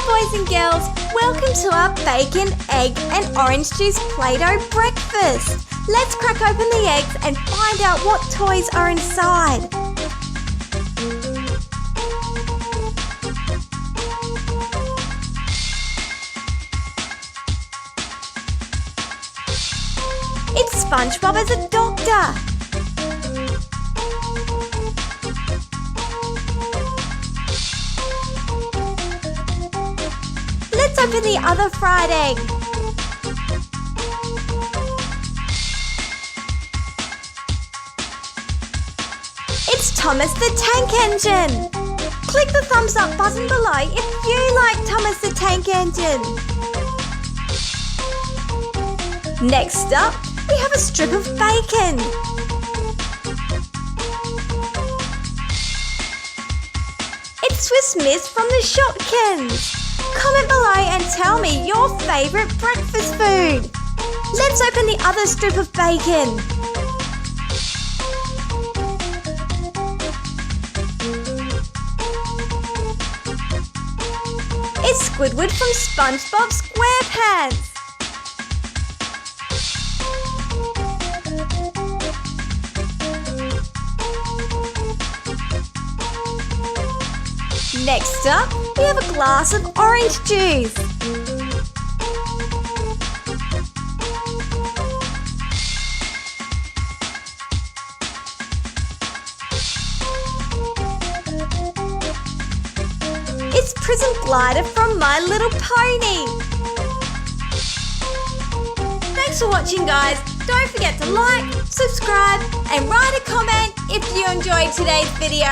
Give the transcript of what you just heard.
Hi boys and girls, welcome to our bacon, egg and orange juice Play-Doh breakfast. Let's crack open the eggs and find out what toys are inside. It's Spongebob as a doctor. Let's open the other fried egg. It's Thomas the Tank Engine. Click the thumbs up button below if you like Thomas the Tank Engine. Next up, we have a strip of bacon. It's Swiss Miss from the Shopkins. Comment below and tell me your favourite breakfast food. Let's open the other strip of bacon. It's Squiward from Spongebob Squarepants. Next up, we have a glass of orange juice. It's Prison Glider from My Little Pony. Thanks for watching, guys. Don't forget to like, subscribe and write a comment if you enjoyed today's video.